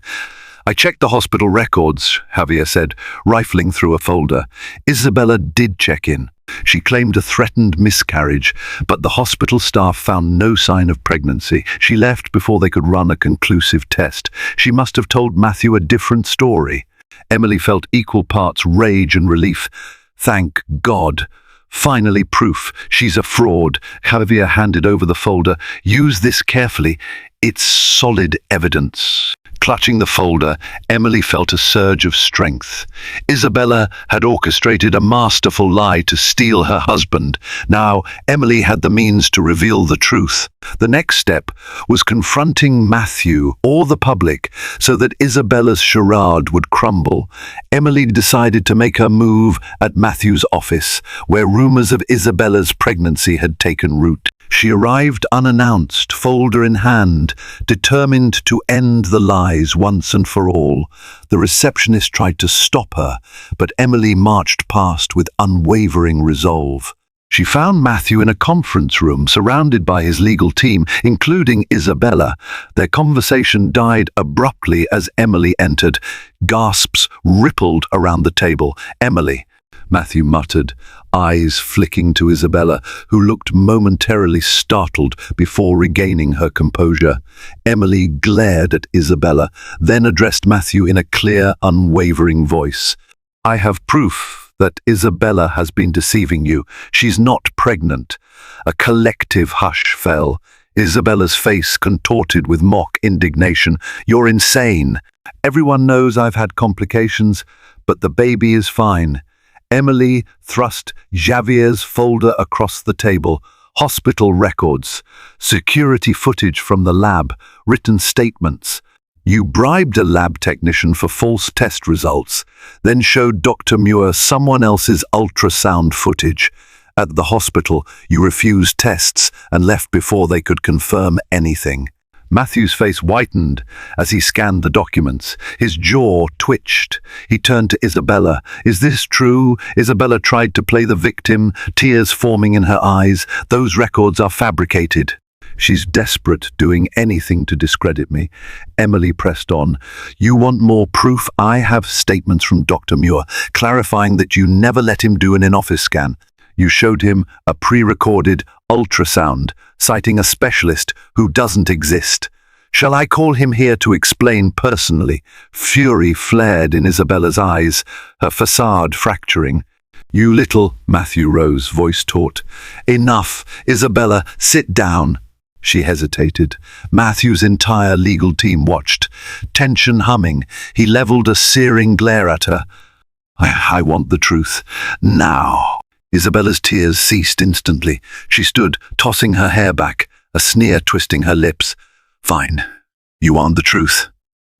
I checked the hospital records, Javier said, rifling through a folder. Isabella did check in. She claimed a threatened miscarriage, but the hospital staff found no sign of pregnancy. She left before they could run a conclusive test. She must have told Matthew a different story. Emily felt equal parts rage and relief. Thank God. Finally, proof. She's a fraud. Javier handed over the folder. Use this carefully. It's solid evidence. Clutching the folder, Emily felt a surge of strength. Isabella had orchestrated a masterful lie to steal her husband. Now, Emily had the means to reveal the truth. The next step was confronting Matthew or the public so that Isabella's charade would crumble. Emily decided to make her move at Matthew's office, where rumors of Isabella's pregnancy had taken root. She arrived unannounced, folder in hand, determined to end the lies once and for all. The receptionist tried to stop her, but Emily marched past with unwavering resolve. She found Matthew in a conference room, surrounded by his legal team, including Isabella. Their conversation died abruptly as Emily entered. Gasps rippled around the table. Emily, Matthew muttered, eyes flicking to Isabella, who looked momentarily startled before regaining her composure. Emily glared at Isabella, then addressed Matthew in a clear, unwavering voice. I have proof that Isabella has been deceiving you. She's not pregnant. A collective hush fell. Isabella's face contorted with mock indignation. You're insane. Everyone knows I've had complications, but the baby is fine. Emily thrust Javier's folder across the table. Hospital records, security footage from the lab, written statements. You bribed a lab technician for false test results, then showed Dr. Muir someone else's ultrasound footage. At the hospital, you refused tests and left before they could confirm anything. Matthew's face whitened as he scanned the documents. His jaw twitched. He turned to Isabella. Is this true? Isabella tried to play the victim, tears forming in her eyes. Those records are fabricated. She's desperate, doing anything to discredit me. Emily pressed on. You want more proof? I have statements from Dr. Muir clarifying that you never let him do an in-office scan. You showed him a pre-recorded ultrasound, citing a specialist who doesn't exist. Shall I call him here to explain personally? Fury flared in Isabella's eyes, her facade fracturing. You little, Matthew rose, voice taut. Enough, Isabella, sit down. She hesitated. Matthew's entire legal team watched, tension humming. He leveled a searing glare at her. I want the truth. Now. Isabella's tears ceased instantly. She stood, tossing her hair back, a sneer twisting her lips. Fine. You want the truth?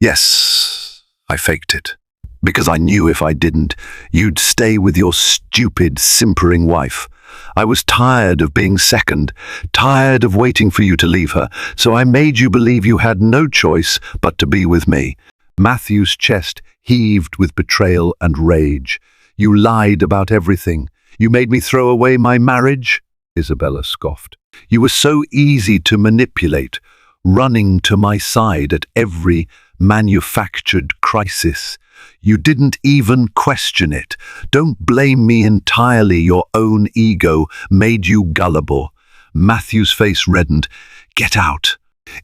Yes, I faked it. Because I knew if I didn't, you'd stay with your stupid, simpering wife. I was tired of being second, tired of waiting for you to leave her, so I made you believe you had no choice but to be with me. Matthew's chest heaved with betrayal and rage. You lied about everything. You made me throw away my marriage? Isabella scoffed. You were so easy to manipulate, running to my side at every manufactured crisis. You didn't even question it. Don't blame me entirely. Your own ego made you gullible. Matthew's face reddened. Get out.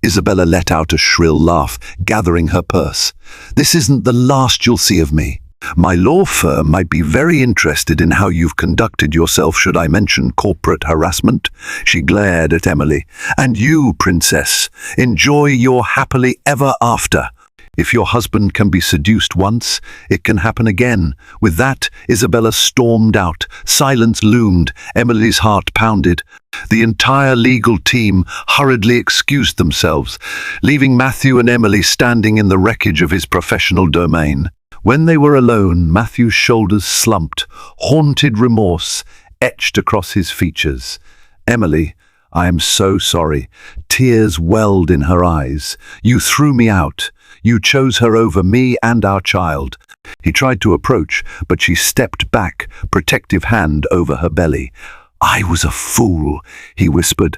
Isabella let out a shrill laugh, gathering her purse. This isn't the last you'll see of me. My law firm might be very interested in how you've conducted yourself should I mention corporate harassment. She glared at Emily. And you, princess, enjoy your happily ever after. If your husband can be seduced once, it can happen again. With that, Isabella stormed out. Silence loomed. Emily's heart pounded. The entire legal team hurriedly excused themselves, leaving Matthew and Emily standing in the wreckage of his professional domain. When they were alone, Matthew's shoulders slumped, haunted remorse etched across his features. Emily, I am so sorry. Tears welled in her eyes. You threw me out. You chose her over me and our child. He tried to approach, but she stepped back, protective hand over her belly. I was a fool, he whispered.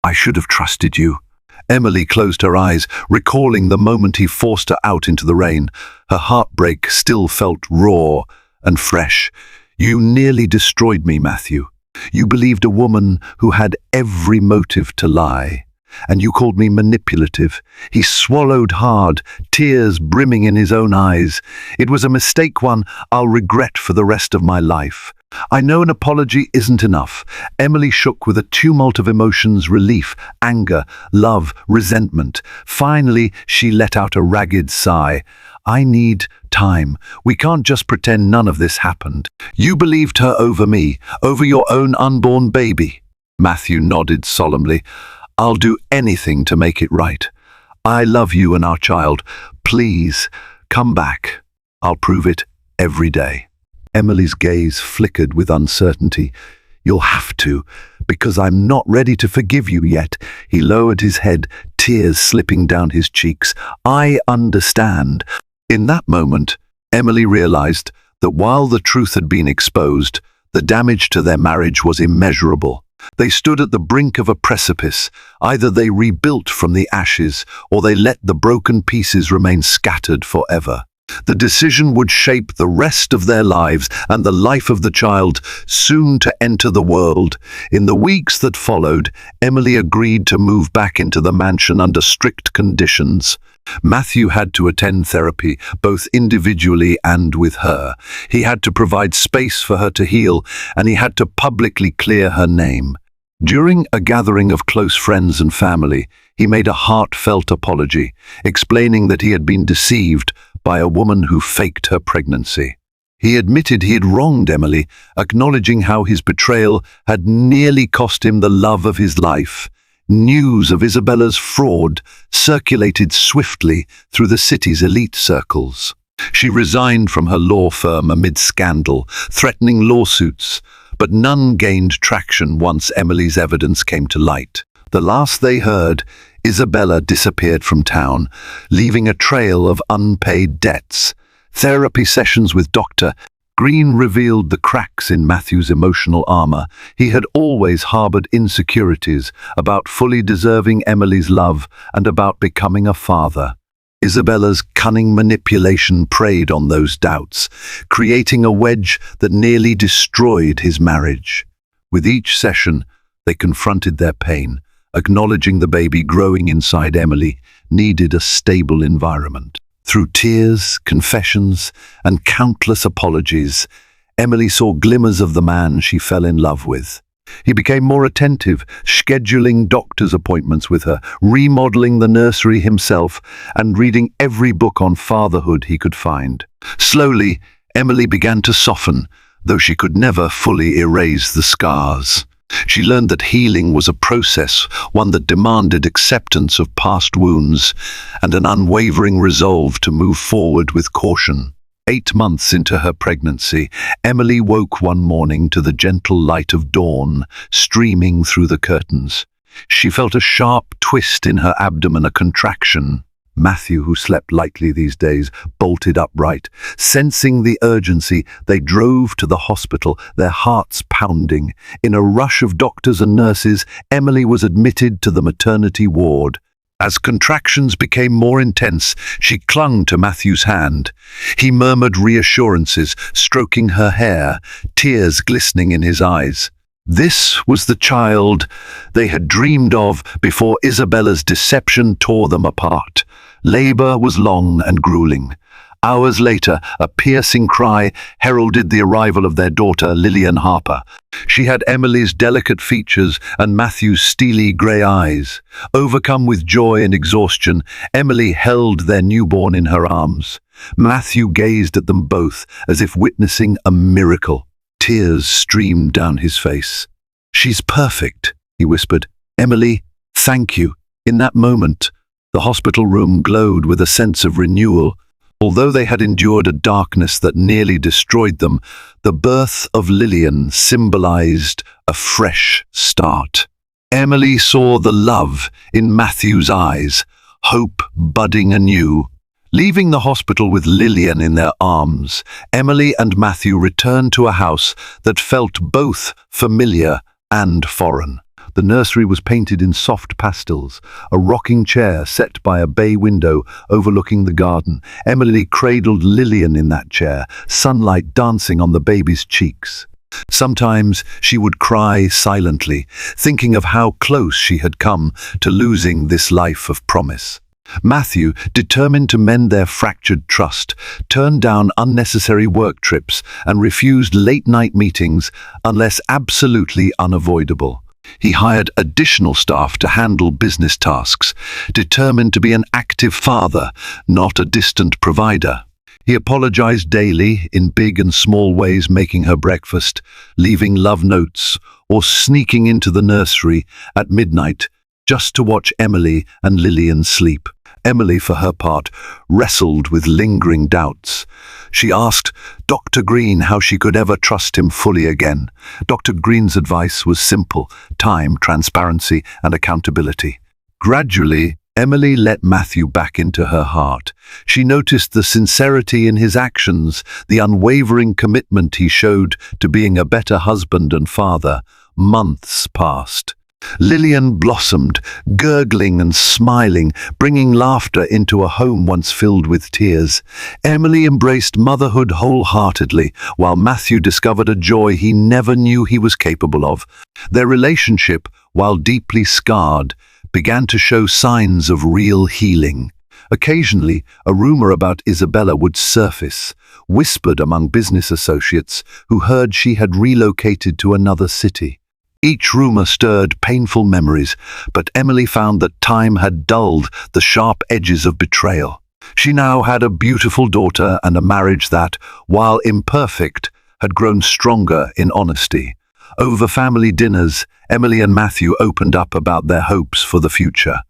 I should have trusted you. Emily closed her eyes, recalling the moment he forced her out into the rain. Her heartbreak still felt raw and fresh. You nearly destroyed me, Matthew. You believed a woman who had every motive to lie. And you called me manipulative. He swallowed hard, tears brimming in his own eyes. It was a mistake, one I'll regret for the rest of my life. I know an apology isn't enough. Emily shook with a tumult of emotions, relief, anger, love, resentment. Finally, she let out a ragged sigh. I need time. We can't just pretend none of this happened. You believed her over me, over your own unborn baby. Matthew nodded solemnly. I'll do anything to make it right. I love you and our child. Please, come back. I'll prove it every day. Emily's gaze flickered with uncertainty. You'll have to, because I'm not ready to forgive you yet. He lowered his head, tears slipping down his cheeks. I understand. In that moment, Emily realized that while the truth had been exposed, the damage to their marriage was immeasurable. They stood at the brink of a precipice. Either they rebuilt from the ashes, or they let the broken pieces remain scattered forever. The decision would shape the rest of their lives and the life of the child soon to enter the world. In the weeks that followed, Emily agreed to move back into the mansion under strict conditions. Matthew had to attend therapy, both individually and with her. He had to provide space for her to heal, and he had to publicly clear her name. During a gathering of close friends and family, he made a heartfelt apology, explaining that he had been deceived by a woman who faked her pregnancy. He admitted he had wronged Emily, acknowledging how his betrayal had nearly cost him the love of his life. News of Isabella's fraud circulated swiftly through the city's elite circles. She resigned from her law firm amid scandal, threatening lawsuits, but none gained traction once Emily's evidence came to light. The last they heard, Isabella disappeared from town, leaving a trail of unpaid debts. Therapy sessions with Dr. Green revealed the cracks in Matthew's emotional armor. He had always harbored insecurities about fully deserving Emily's love and about becoming a father. Isabella's cunning manipulation preyed on those doubts, creating a wedge that nearly destroyed his marriage. With each session, they confronted their pain, acknowledging the baby growing inside Emily needed a stable environment. Through tears, confessions, and countless apologies, Emily saw glimmers of the man she fell in love with. He became more attentive, scheduling doctor's appointments with her, remodeling the nursery himself, and reading every book on fatherhood he could find. Slowly, Emily began to soften, though she could never fully erase the scars. She learned that healing was a process, one that demanded acceptance of past wounds and an unwavering resolve to move forward with caution. 8 months into her pregnancy, Emily woke one morning to the gentle light of dawn streaming through the curtains. She felt a sharp twist in her abdomen, a contraction. Matthew, who slept lightly these days, bolted upright. Sensing the urgency, they drove to the hospital, their hearts pounding. In a rush of doctors and nurses, Emily was admitted to the maternity ward. As contractions became more intense, she clung to Matthew's hand. He murmured reassurances, stroking her hair, tears glistening in his eyes. This was the child they had dreamed of before Isabella's deception tore them apart. Labor was long and grueling. Hours later, a piercing cry heralded the arrival of their daughter, Lillian Harper. She had Emily's delicate features and Matthew's steely grey eyes. Overcome with joy and exhaustion, Emily held their newborn in her arms. Matthew gazed at them both as if witnessing a miracle. Tears streamed down his face. "She's perfect," he whispered. "Emily, thank you." In that moment, the hospital room glowed with a sense of renewal. Although they had endured a darkness that nearly destroyed them, the birth of Lillian symbolized a fresh start. Emily saw the love in Matthew's eyes, hope budding anew. Leaving the hospital with Lillian in their arms, Emily and Matthew returned to a house that felt both familiar and foreign. The nursery was painted in soft pastels, a rocking chair set by a bay window overlooking the garden. Emily cradled Lillian in that chair, sunlight dancing on the baby's cheeks. Sometimes she would cry silently, thinking of how close she had come to losing this life of promise. Matthew, determined to mend their fractured trust, turned down unnecessary work trips and refused late-night meetings unless absolutely unavoidable. He hired additional staff to handle business tasks, determined to be an active father, not a distant provider. He apologized daily, in big and small ways, making her breakfast, leaving love notes, or sneaking into the nursery at midnight just to watch Emily and Lillian sleep. Emily, for her part, wrestled with lingering doubts. She asked Dr. Green how she could ever trust him fully again. Dr. Green's advice was simple: time, transparency, and accountability. Gradually, Emily let Matthew back into her heart. She noticed the sincerity in his actions, the unwavering commitment he showed to being a better husband and father. Months passed. Lillian blossomed, gurgling and smiling, bringing laughter into a home once filled with tears. Emily embraced motherhood wholeheartedly, while Matthew discovered a joy he never knew he was capable of. Their relationship, while deeply scarred, began to show signs of real healing. Occasionally, a rumor about Isabella would surface, whispered among business associates who heard she had relocated to another city. Each rumor stirred painful memories, but Emily found that time had dulled the sharp edges of betrayal. She now had a beautiful daughter and a marriage that, while imperfect, had grown stronger in honesty. Over family dinners, Emily and Matthew opened up about their hopes for the future.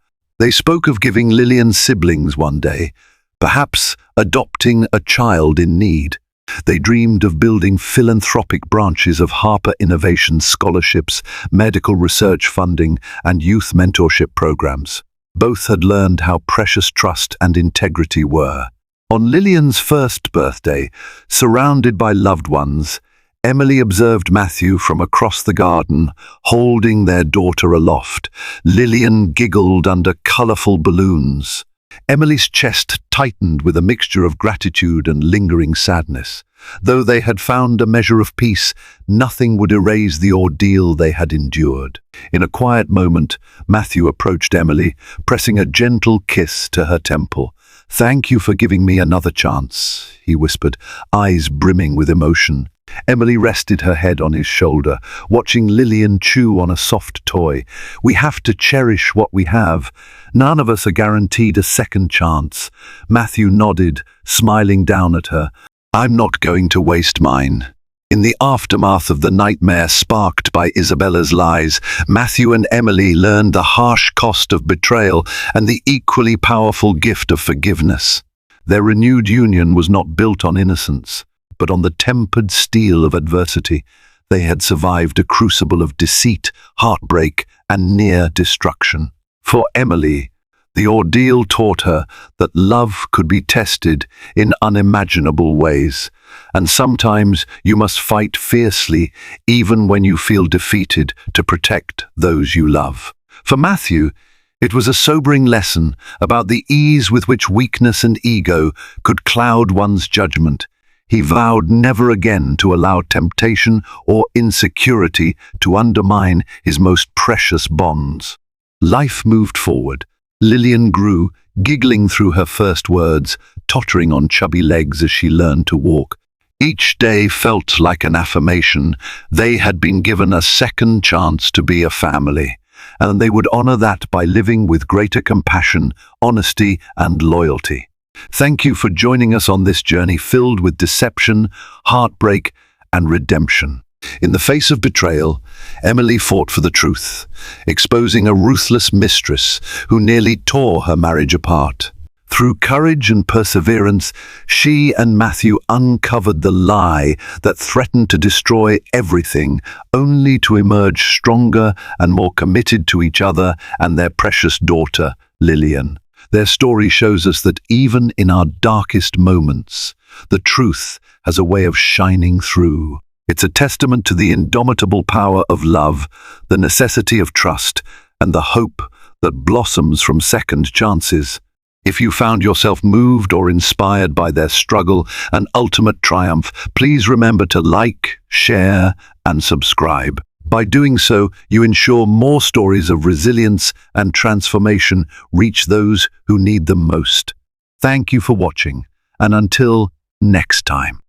They spoke of giving Lillian siblings one day, perhaps adopting a child in need. They dreamed of building philanthropic branches of Harper Innovation scholarships, medical research funding, and youth mentorship programs. Both had learned how precious trust and integrity were. On Lillian's first birthday, surrounded by loved ones, Emily observed Matthew from across the garden, holding their daughter aloft. Lillian giggled under colourful balloons. Emily's chest tightened with a mixture of gratitude and lingering sadness. Though they had found a measure of peace, nothing would erase the ordeal they had endured. In a quiet moment, Matthew approached Emily, pressing a gentle kiss to her temple. "Thank you for giving me another chance," he whispered, eyes brimming with emotion. Emily rested her head on his shoulder, watching Lillian chew on a soft toy. "We have to cherish what we have. None of us are guaranteed a second chance." Matthew nodded, smiling down at her. "I'm not going to waste mine." In the aftermath of the nightmare sparked by Isabella's lies, Matthew and Emily learned the harsh cost of betrayal and the equally powerful gift of forgiveness. Their renewed union was not built on innocence, but on the tempered steel of adversity. They had survived a crucible of deceit, heartbreak, and near destruction. For Emily, the ordeal taught her that love could be tested in unimaginable ways, and sometimes you must fight fiercely, even when you feel defeated, to protect those you love. For Matthew, it was a sobering lesson about the ease with which weakness and ego could cloud one's judgment. He vowed never again to allow temptation or insecurity to undermine his most precious bonds. Life moved forward. Lillian grew, giggling through her first words, tottering on chubby legs as she learned to walk. Each day felt like an affirmation. They had been given a second chance to be a family, and they would honor that by living with greater compassion, honesty, and loyalty. Thank you for joining us on this journey filled with deception, heartbreak, and redemption. In the face of betrayal, Emily fought for the truth, exposing a ruthless mistress who nearly tore her marriage apart. Through courage and perseverance, she and Matthew uncovered the lie that threatened to destroy everything, only to emerge stronger and more committed to each other and their precious daughter, Lillian. Their story shows us that even in our darkest moments, the truth has a way of shining through. It's a testament to the indomitable power of love, the necessity of trust, and the hope that blossoms from second chances. If you found yourself moved or inspired by their struggle and ultimate triumph, please remember to like, share, and subscribe. By doing so, you ensure more stories of resilience and transformation reach those who need them most. Thank you for watching, and until next time.